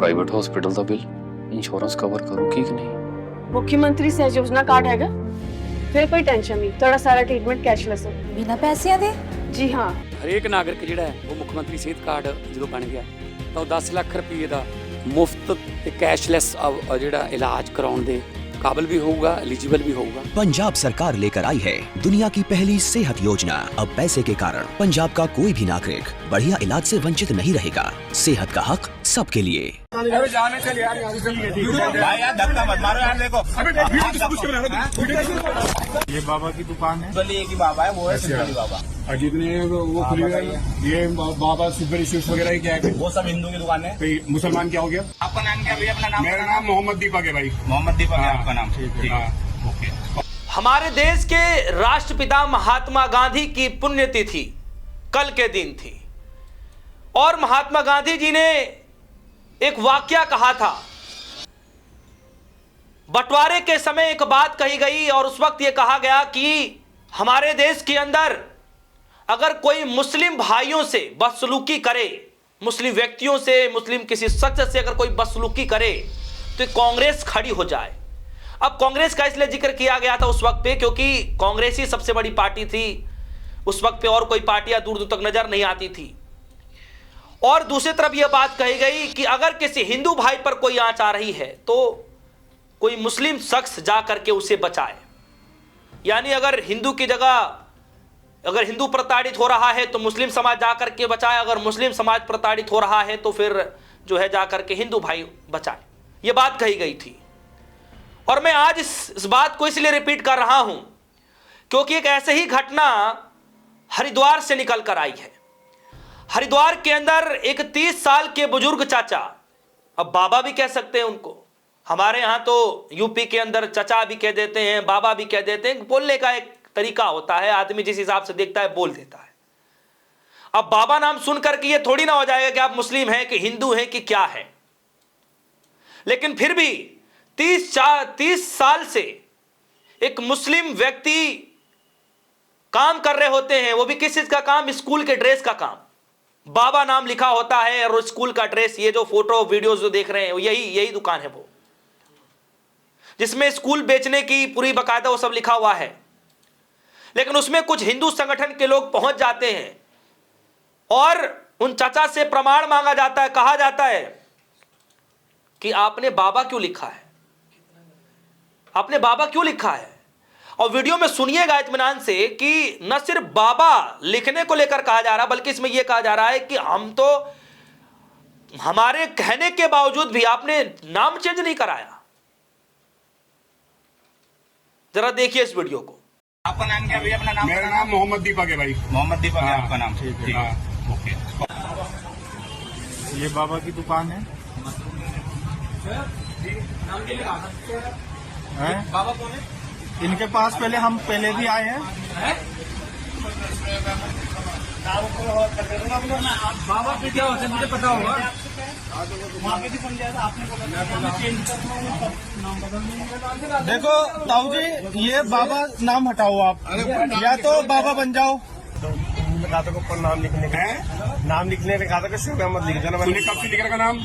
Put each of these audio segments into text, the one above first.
Private hospital ਦਾ bill insurance cover करूगी कि नहीं? मुख्यमंत्री सहज योजना कार्ड हैगा, फिर कोई टेंशन नहीं, थोड़ा सारा ट्रीटमेंट कैशलेस है। बिना पैसिਆਂ ਦੇ? जी हाँ। ਹਰੇਕ ਨਾਗਰਿਕ ਜਿਹੜਾ ਹੈ ਉਹ ਮੁੱਖ ਮੰਤਰੀ ਸਿਹਤ ਕਾਰਡ ਜਦੋਂ ਬਣ ਗਿਆ ਤਾਂ ਉਹ 10 ਲੱਖ ਰੁਪਏ ਦਾ ਮੁਫਤ ਤੇ ਕੈਸ਼ਲੈਸ ਜਿਹੜਾ ਇਲਾਜ ਕਰਾਉਣ ਦੇ काबिल भी होगा, एलिजिबल भी होगा। पंजाब सरकार लेकर आई है दुनिया की पहली सेहत योजना। अब पैसे के कारण पंजाब का कोई भी नागरिक बढ़िया इलाज से वंचित नहीं रहेगा। सेहत का हक सबके लिए। ये बाबा की दुकान है, एक ही बाबा है, वो है सिद्धि बाबा। और जितने वो खुली हुई है, ये बाबा सिद्धि स्वीट्स वगैरह क्या है? वो सब हिंदू की दुकान है। तो मुसलमान क्या हो गया? आपका नाम क्या भैया? अपना नाम? मेरा नाम मोहम्मद दीपक है भाई। मोहम्मद दीपक है आपका नाम? ठीक है। ओके। हमारे देश के राष्ट्रपिता महात्मा गांधी की पुण्यतिथि कल के दिन थी और महात्मा गांधी जी ने एक वाक्या कहा था। बंटवारे के समय एक बात कही गई और उस वक्त यह कहा गया कि हमारे देश के अंदर अगर कोई मुस्लिम भाइयों से बदसलूकी करे, मुस्लिम व्यक्तियों से, मुस्लिम किसी शख्स से अगर कोई बदसलूकी करे तो कांग्रेस खड़ी हो जाए। अब कांग्रेस का इसलिए जिक्र किया गया था उस वक्त पे क्योंकि कांग्रेस ही सबसे बड़ी पार्टी थी उस वक्त पे और कोई पार्टियां दूर दूर तक नजर नहीं आती थी। और दूसरी तरफ यह बात कही गई कि अगर किसी हिंदू भाई पर कोई आंच आ रही है तो कोई मुस्लिम शख्स जा करके उसे बचाए। यानी अगर हिंदू की जगह अगर हिंदू प्रताड़ित हो रहा है तो मुस्लिम समाज जा करके बचाए, अगर मुस्लिम समाज प्रताड़ित हो रहा है तो फिर जो है जा करके हिंदू भाई बचाए। यह बात कही गई थी और मैं आज इस बात को इसलिए रिपीट कर रहा हूं क्योंकि एक ऐसे ही घटना हरिद्वार से निकल कर आई है। हरिद्वार के अंदर एक 30 साल के बुजुर्ग चाचा, अब बाबा भी कह सकते हैं उनको, हमारे यहां तो यूपी के अंदर चचा भी कह देते हैं, बाबा भी कह देते हैं, बोलने का एक तरीका होता है, आदमी जिस हिसाब से देखता है बोल देता है। अब बाबा नाम सुनकर के ये थोड़ी ना हो जाएगा कि आप मुस्लिम हैं कि हिंदू हैं कि क्या है, लेकिन फिर भी 30 साल से एक मुस्लिम व्यक्ति काम कर रहे होते हैं, वो भी किस चीज का काम? स्कूल के ड्रेस का काम। बाबा नाम लिखा होता है और स्कूल का ड्रेस, ये जो फोटो वीडियोस जो देख रहे हैं यही दुकान है वो, जिसमें स्कूल बेचने की पूरी बकायदा वो सब लिखा हुआ है। लेकिन उसमें कुछ हिंदू संगठन के लोग पहुंच जाते हैं और उन चाचा से प्रमाण मांगा जाता है, कहा जाता है कि आपने बाबा क्यों लिखा है, आपने बाबा क्यों लिखा है। और वीडियो में सुनिएगा इत्मीनान से कि न सिर्फ बाबा लिखने को लेकर कहा जा रहा बल्कि इसमें यह कहा जा रहा है कि हम तो हमारे कहने के बावजूद भी आपने नाम चेंज नहीं कराया। जरा देखिए इस वीडियो को। आपका नाम क्या भैया? अपना नाम? मेरा नाम मोहम्मद दीपक है भाई। मोहम्मद दीपक है आपका नाम? ठीक है। ओके। ये बाबा की दुकान है। बाबा कौन है? इनके पास हम पहले भी आए हैं। बाबा पे क्या होता है मुझे पता होगा। देखो ताऊ जी, ये बाबा नाम हटाओ आप, या तो बाबा बन जाओ। कहा था ऊपर नाम लिखने का है, नाम लिखने का कहा था कि शुभ अहमद लिख देना। तूने कब से लिखने का नाम?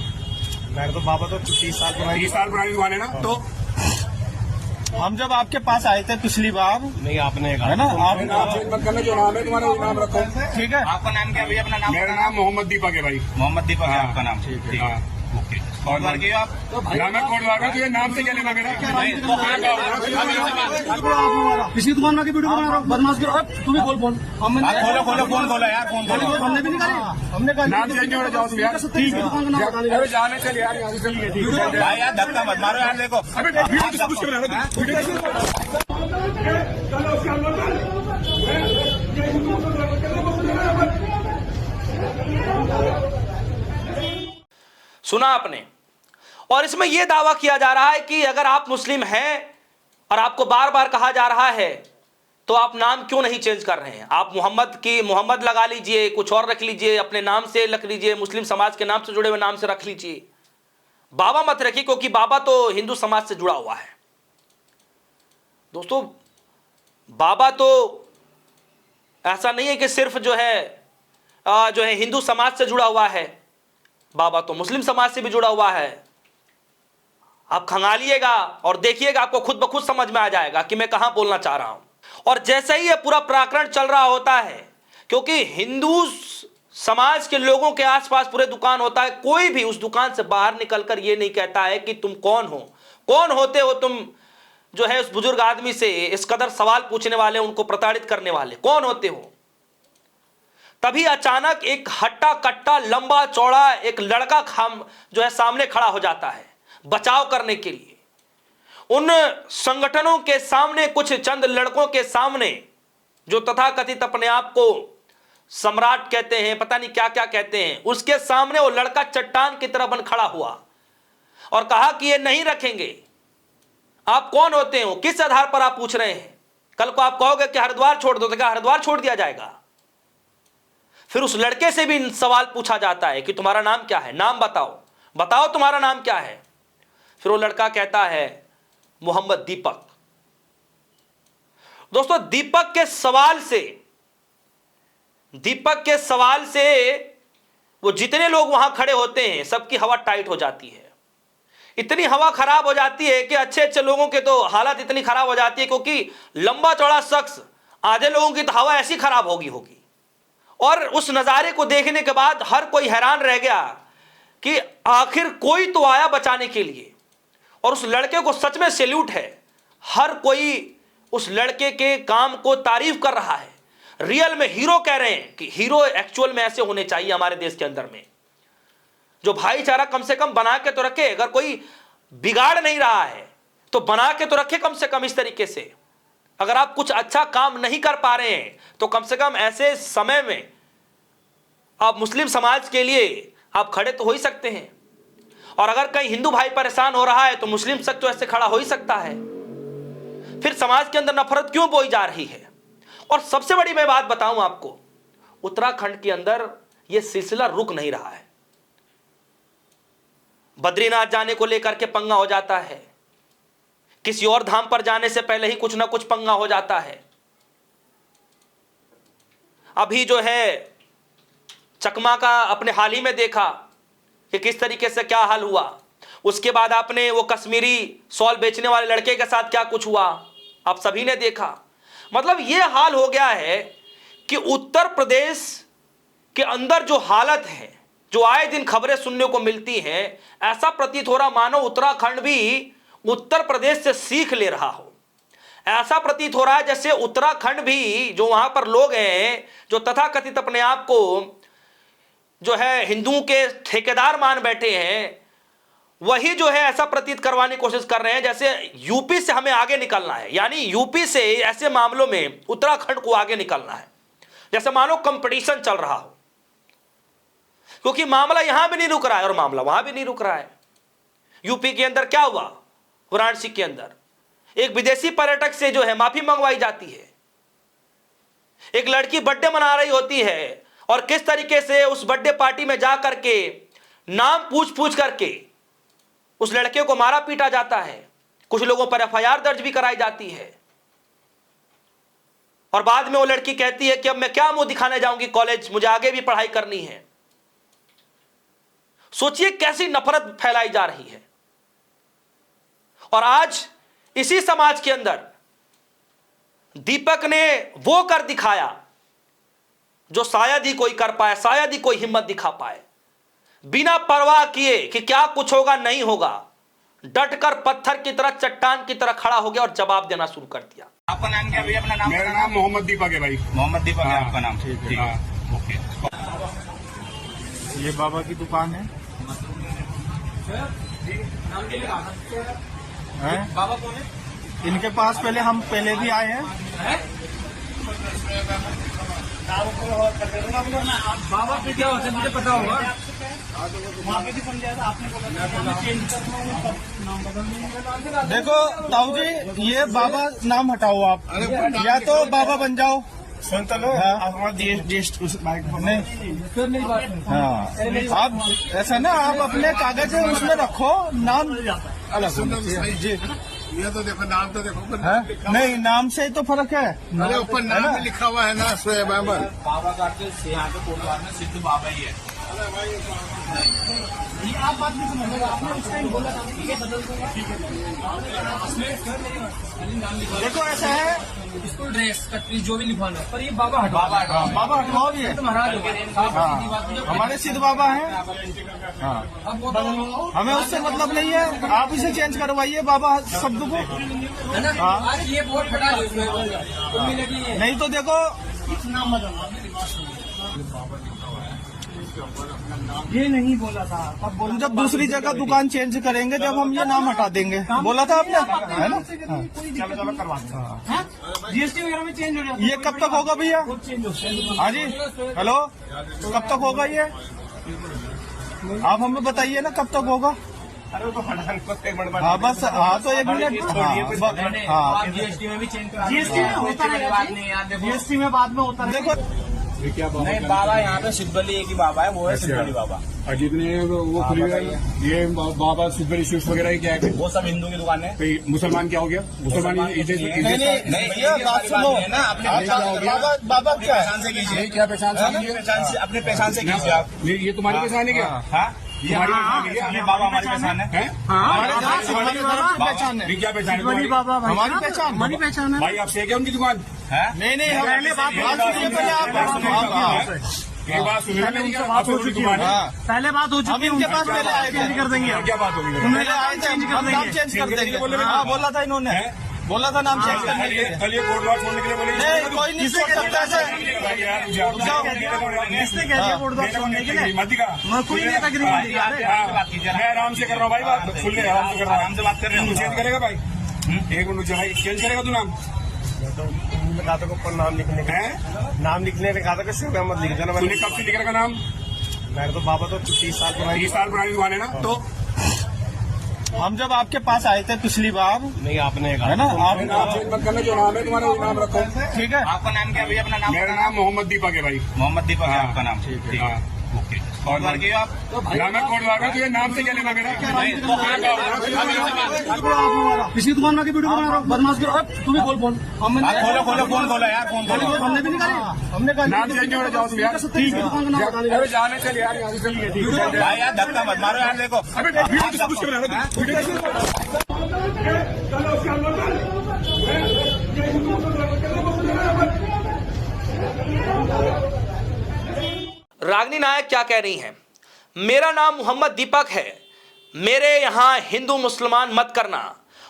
मेरे तो बाबा तो 30 साल पुरानी दुकान है ना। तो हम जब आपके पास आए थे पिछली बार, नहीं आपने है ना, आप मत करना, जो नाम है तुम्हारा वो नाम रखो। ठीक है। आपका नाम क्या भैया? अपना नाम? मेरा नाम मोहम्मद दीपक है भाई। मोहम्मद दीपक है आपका नाम? ठीक है। ओके। और बार के आप? मैं कोड लगा तुझे नाम से क्या लेना मेरा? पिछली दुकान में वीडियो बना रहा हूँ, बदमाश करो। तुम्हें बोल खोलो फोन खोलो यार, फोन खोलो। हमने भी नहीं करी, हमने कहा नाम चेंज हो जाओ तुम यार। ठीक है, दुकान का नाम बता जाने चल यार, यहाँ से चलिए। ठीक है भाई यार धक्का मत मारो यार, देखो अबे वीडियो किस कुछ कर रहा है? सुना आपने। और इसमें यह दावा किया जा रहा है कि अगर आप मुस्लिम हैं और आपको बार बार कहा जा रहा है तो आप नाम क्यों नहीं चेंज कर रहे हैं? आप मोहम्मद लगा लीजिए, कुछ और रख लीजिए, अपने नाम से रख लीजिए, मुस्लिम समाज के नाम से जुड़े हुए नाम से रख लीजिए, बाबा मत रखिए क्योंकि बाबा तो हिंदू समाज से जुड़ा हुआ है। दोस्तों बाबा तो ऐसा नहीं है कि सिर्फ जो है हिंदू समाज से जुड़ा हुआ है। बाबा तो मुस्लिम समाज से भी जुड़ा हुआ है। आप खंगालिएगा और देखिएगा, आपको खुद ब खुद समझ में आ जाएगा कि मैं कहां बोलना चाह रहा हूं। और जैसे ही यह पूरा प्रकरण चल रहा होता है, क्योंकि हिंदू समाज के लोगों के आसपास पूरे दुकान होता है, कोई भी उस दुकान से बाहर निकलकर यह नहीं कहता है कि तुम कौन हो, कौन होते हो तुम, जो है उस बुजुर्ग आदमी से इस कदर सवाल पूछने वाले, उनको प्रताड़ित करने वाले, कौन होते हो। तभी अचानक एक हट्टा कट्टा लंबा चौड़ा एक लड़का जो है सामने खड़ा हो जाता है बचाव करने के लिए। उन संगठनों के सामने, कुछ चंद लड़कों के सामने जो तथाकथित अपने आप को सम्राट कहते हैं, पता नहीं क्या क्या कहते हैं, उसके सामने वो लड़का चट्टान की तरह बन खड़ा हुआ और कहा कि ये नहीं रखेंगे। आप कौन होते हो, किस आधार पर आप पूछ रहे हैं? कल को आप कहोगे कि हरिद्वार छोड़ दो, तो क्या हरिद्वार छोड़ दिया जाएगा? फिर उस लड़के से भी सवाल पूछा जाता है कि तुम्हारा नाम क्या है, नाम बताओ, बताओ तुम्हारा नाम क्या है। फिर वो लड़का कहता है मोहम्मद दीपक। दोस्तों, दीपक के सवाल से वो जितने लोग वहां खड़े होते हैं सबकी हवा टाइट हो जाती है। इतनी हवा खराब हो जाती है कि अच्छे अच्छे लोगों के तो हालत इतनी खराब हो जाती है, क्योंकि लंबा चौड़ा शख्स, आधे लोगों की तो हवा ऐसी खराब होगी। और उस नजारे को देखने के बाद हर कोई हैरान रह गया कि आखिर कोई तो आया बचाने के लिए। और उस लड़के को सच में सैल्यूट है, हर कोई उस लड़के के काम को तारीफ कर रहा है, रियल में हीरो कह रहे हैं कि हीरो एक्चुअल में ऐसे होने चाहिए हमारे देश के अंदर में, जो भाईचारा कम से कम बना के तो रखे। अगर कोई बिगाड़ नहीं रहा है तो बना के तो रखे कम से कम इस तरीके से। अगर आप कुछ अच्छा काम नहीं कर पा रहे हैं तो कम से कम ऐसे समय में आप मुस्लिम समाज के लिए आप खड़े तो हो ही सकते हैं। और अगर कहीं हिंदू भाई परेशान हो रहा है तो मुस्लिम शख्स तो ऐसे खड़ा हो ही सकता है। फिर समाज के अंदर नफरत क्यों बोई जा रही है? और सबसे बड़ी मैं बात बताऊं आपको, उत्तराखंड के अंदर यह सिलसिला रुक नहीं रहा है। बद्रीनाथ जाने को लेकर के पंगा हो जाता है, किसी और धाम पर जाने से पहले ही कुछ ना कुछ पंगा हो जाता है। अभी जो है चकमा का आपने हाल ही में देखा कि किस तरीके से क्या हाल हुआ। उसके बाद आपने वो कश्मीरी शॉल बेचने वाले लड़के के साथ क्या कुछ हुआ, आप सभी ने देखा। मतलब ये हाल हो गया है कि उत्तर प्रदेश के अंदर जो हालत है, जो आए दिन खबरें सुनने को मिलती हैं, ऐसा प्रतीत हो रहा मानो उत्तराखंड भी उत्तर प्रदेश से सीख ले रहा हो। ऐसा प्रतीत हो रहा है जैसे उत्तराखंड भी, जो वहां पर लोग हैं जो तथाकथित अपने आप को जो है हिंदुओं के ठेकेदार मान बैठे हैं, वही जो है ऐसा प्रतीत करवाने की कोशिश कर रहे हैं जैसे यूपी से हमें आगे निकलना है। यानी यूपी से ऐसे मामलों में उत्तराखंड को आगे निकलना है, जैसे मानो कंपटीशन चल रहा हो। क्योंकि मामला यहां भी नहीं रुक रहा है और मामला वहां भी नहीं रुक रहा है। यूपी के अंदर क्या हुआ, वाराणसी के अंदर एक विदेशी पर्यटक से जो है माफी मंगवाई जाती है। एक लड़की बर्थडे मना रही होती है और किस तरीके से उस बर्थडे पार्टी में जा करके नाम पूछ करके उस लड़के को मारा पीटा जाता है। कुछ लोगों पर एफआईआर दर्ज भी कराई जाती है। और बाद में वो लड़की कहती है कि अब मैं क्या मुंह दिखाने जाऊंगी कॉलेज, मुझे आगे भी पढ़ाई करनी है। सोचिए कैसी नफरत फैलाई जा रही है। और आज इसी समाज के अंदर दीपक ने वो कर दिखाया जो शायद ही कोई कर पाए, शायद ही कोई हिम्मत दिखा पाए। बिना परवाह किए कि क्या कुछ होगा नहीं होगा, डटकर पत्थर की तरह, चट्टान की तरह खड़ा हो गया और जवाब देना शुरू कर दिया। आपका नाम क्या भैया? अपना नाम? मेरा नाम मोहम्मद दीपक है भाई। मोहम्मद दीपक है आपका नाम? ठीक है। हाँ, ओके। ये बाबा की दुकान है। बाबा कौन है? इनके पास हम पहले भी आए हैं। बाबा पे क्या होता है मुझे पता होगा। वहाँ पे भी समझाया था आपने, देखो ताऊ जी, ये बाबा नाम हटाओ आप, या तो बाबा बन जाओ। सुन तो लो, हाँ, आप ऐसा ना, आप अपने कागज उसमें रखो, नाम अलग जी। ये तो देखो, नाम तो देखो। नहीं, नाम से तो फर्क है। अरे ऊपर नाम भी लिखा हुआ है ना, शोएब अहमद। बाबा का यहाँ के कोटवार में सिद्ध बाबा ही है। आप बात नहीं समझ आपने उस टाइम बोला था देखो ऐसा है स्कूल ड्रेस कटरी जो भी लिखवाना है पर ये बाबा हटो बाबा हटवाओ भी है तो महाराज हो गए हमारे सिद्ध बाबा हैं हमें उससे मतलब नहीं है आप इसे चेंज करवाइए बाबा शब्द को है ना आज ये बोर्ड हटा दो इसमें नहीं तो देखो ये नहीं बोला था अब बोल जब दूसरी जगह दुकान चेंज करेंगे जब हम ये नाम हटा देंगे बोला था आपने है ना चलो करवा जीएसटी वगैरह में चेंज हो जाता ये कब तक होगा भैया हाँ जी हेलो कब तक होगा ये आप हमें बताइए ना कब तक होगा अरे तो हटाने को एक मिनट हाँ बस हाँ तो एक मिनट हाँ जीएसटी में भी चेंज करा जीएसटी में होता है जीएसटी में बाद में होता है देखो नहीं बाबा यहाँ पे सिद्धबली एक ही बाबा है वो है सिद्धबली बाबा और जितने वो खुली हुई है, ये बाबा सिद्धबली स्वीट्स वगैरह की क्या है वो सब हिंदू की दुकान है तो मुसलमान क्या हो गया मुसलमान नहीं भैया बात सुनो ना अपने बाबा क्या है पहचान से कीजिए क्या पहचान से अपने पहचान से कीजिए आप ये तुम्हारी पहचान है क्या हाँ ये बाबा हमारी पहचान है पहचान है क्या पहचान है बाबा हमारी पहचान है भाई आप से क्या उनकी दुकान नहीं पहले बात सुनिए पहले आप एक बात सुनिए बात हो चुकी है पहले बात हो चुकी है उनके पास पहले आए चेंज कर देंगे क्या बात होगी पहले आए थे चेंज कर देंगे हाँ बोला था इन्होंने बोला था नाम चेंज करने के लिए कल ये कोर्ट वार्ट छोड़ने के लिए बोले नहीं कोई नहीं छोड़ सकता ऐसे मत का कोई नहीं मैं आराम से कर रहा हूँ भाई बात सुन ले आराम से कर रहा हूँ आराम से बात कर रहे हैं चेंज करेगा भाई एक मिनट भाई चेंज करेगा तू नाम कहा था ऊपर नाम लिखने का नाम लिखने ने कहा था कि शुभ अहमद लिख देना तूने कब से लिख रखा नाम मेरे तो बाबा तो 30 साल पुरानी दुकान है ना तो हम जब आपके पास आए थे पिछली बार नहीं आपने है ना आप नाम चेंज मत करना जो नाम है तुम्हारा वो नाम रखो ठीक है आपका नाम क्या भैया अपना नाम मेरा नाम मोहम्मद दीपक है भाई मोहम्मद दीपक है आपका नाम ठीक है ओके और बार के आप ना मैं कोर्ट वाला तुझे नाम से क्या लेना मेरा पिछली दुकान में वीडियो बना रहा हूँ बदमाश करो तुम्हें बोल खोलो फोन खोलो यार फोन खोलो हमने भी नहीं करी हमने कहा नाम चेंज हो जाओ तुम यार ठीक है दुकान का नाम बता अरे जाने चल यार यहाँ से चलिए ठीक है भाई यार धक्का मत मारो यार देखो अबे वीडियो किस कुछ कर रहा है रागनी नायक क्या कह रही हैं? मेरा नाम मोहम्मद दीपक है, मेरे यहाँ हिंदू मुसलमान मत करना।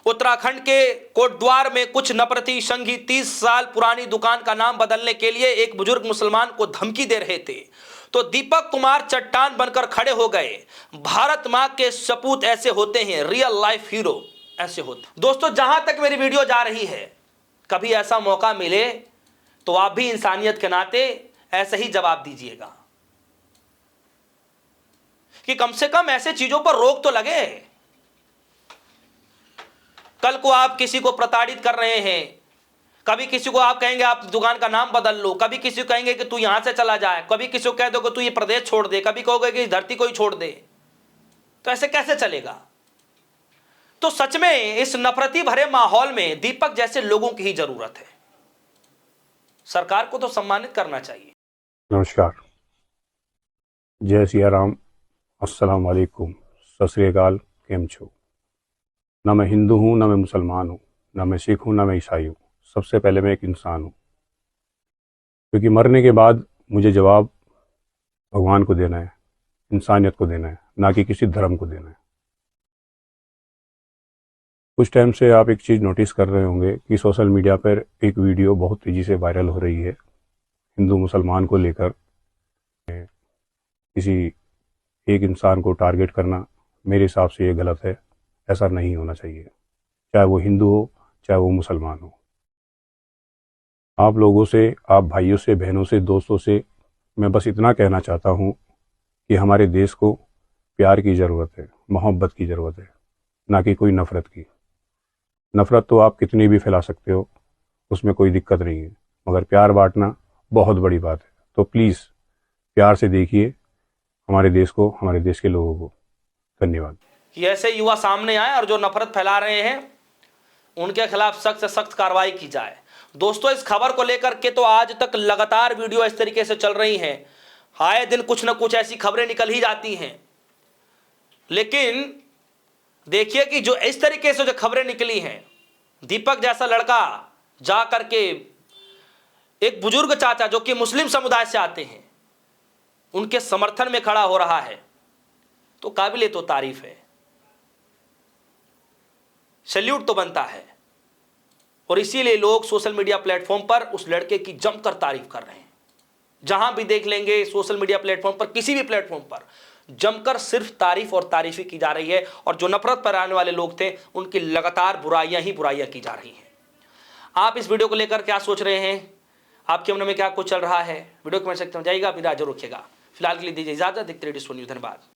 उत्तराखंड के कोटद्वार में कुछ नफरती संघी 30 साल पुरानी दुकान का नाम बदलने के लिए एक बुजुर्ग मुसलमान को धमकी दे रहे थे तो दीपक कुमार चट्टान बनकर खड़े हो गए। भारत मां के सपूत ऐसे होते हैं, रियल लाइफ हीरो ऐसे होते। दोस्तों, जहां तक मेरी वीडियो जा रही है, कभी ऐसा मौका मिले तो आप भी इंसानियत के नाते ऐसे ही जवाब दीजिएगा कि कम से कम ऐसे चीजों पर रोक तो लगे। कल को आप किसी को प्रताड़ित कर रहे हैं, कभी किसी को आप कहेंगे आप दुकान का नाम बदल लो, कभी किसी को कहेंगे कि तू यहां से चला जाए, कभी किसी को कह दो कि तू ये प्रदेश छोड़ दे, कभी कहोगे कि धरती को ही छोड़ दे, तो ऐसे कैसे चलेगा? तो सच में इस नफरती भरे माहौल में दीपक जैसे लोगों की ही जरूरत है। सरकार को तो सम्मानित करना चाहिए। नमस्कार, जय सिया राम, अस्सलाम वालेकुम, सत श्री अकाल, केम छो। ना मैं हिंदू हूँ, ना मैं मुसलमान हूँ, ना मैं सिख हूँ, ना मैं ईसाई हूँ। सबसे पहले मैं एक इंसान हूँ, क्योंकि मरने के बाद मुझे जवाब भगवान को देना है, इंसानियत को देना है, ना कि किसी धर्म को देना है। कुछ टाइम से आप एक चीज़ नोटिस कर रहे होंगे कि सोशल मीडिया पर एक वीडियो बहुत तेज़ी से वायरल हो रही है। हिंदू मुसलमान को लेकर किसी एक इंसान को टारगेट करना मेरे हिसाब से ये गलत है। ऐसा नहीं होना चाहिए, चाहे वो हिंदू हो चाहे वो मुसलमान हो। आप लोगों से, आप भाइयों से, बहनों से, दोस्तों से मैं बस इतना कहना चाहता हूँ कि हमारे देश को प्यार की ज़रूरत है, मोहब्बत की ज़रूरत है, ना कि कोई नफ़रत की। नफ़रत तो आप कितनी भी फैला सकते हो, उसमें कोई दिक्कत नहीं है, मगर प्यार बांटना बहुत बड़ी बात है। तो प्लीज़ प्यार से देखिए हमारे देश को, हमारे देश के लोगों को। धन्यवाद। कि ऐसे युवा सामने आए और जो नफरत फैला रहे हैं उनके खिलाफ सख्त से सख्त कार्रवाई की जाए। दोस्तों, इस खबर को लेकर के तो आज तक लगातार वीडियो इस तरीके से चल रही हैं। आए दिन कुछ ना कुछ ऐसी खबरें निकल ही जाती हैं, लेकिन देखिए कि जो इस तरीके से जो खबरें निकली हैं, दीपक जैसा लड़का जा करके एक बुजुर्ग चाचा जो कि मुस्लिम समुदाय से आते हैं उनके समर्थन में खड़ा हो रहा है, तो काबिले तो तारीफ है, सैल्यूट तो बनता है। और इसीलिए लोग सोशल मीडिया प्लेटफॉर्म पर उस लड़के की जमकर तारीफ कर रहे हैं। जहां भी देख लेंगे सोशल मीडिया प्लेटफॉर्म पर, किसी भी प्लेटफॉर्म पर जमकर सिर्फ तारीफ और तारीफ ही की जा रही है, और जो नफरत पर आने वाले लोग थे उनकी लगातार बुराइयां ही बुराइयां की जा रही हैं। आप इस वीडियो को लेकर क्या सोच रहे हैं? आपके मन में क्या कुछ चल रहा है? वीडियो कमेंट सेक्शन में जाइएगा, अपनी राय जरूर रखिएगा। फिलहाल के लिए दीजिए इजाजत। देखते रहिए डिस्को न्यूज़। धन्यवाद।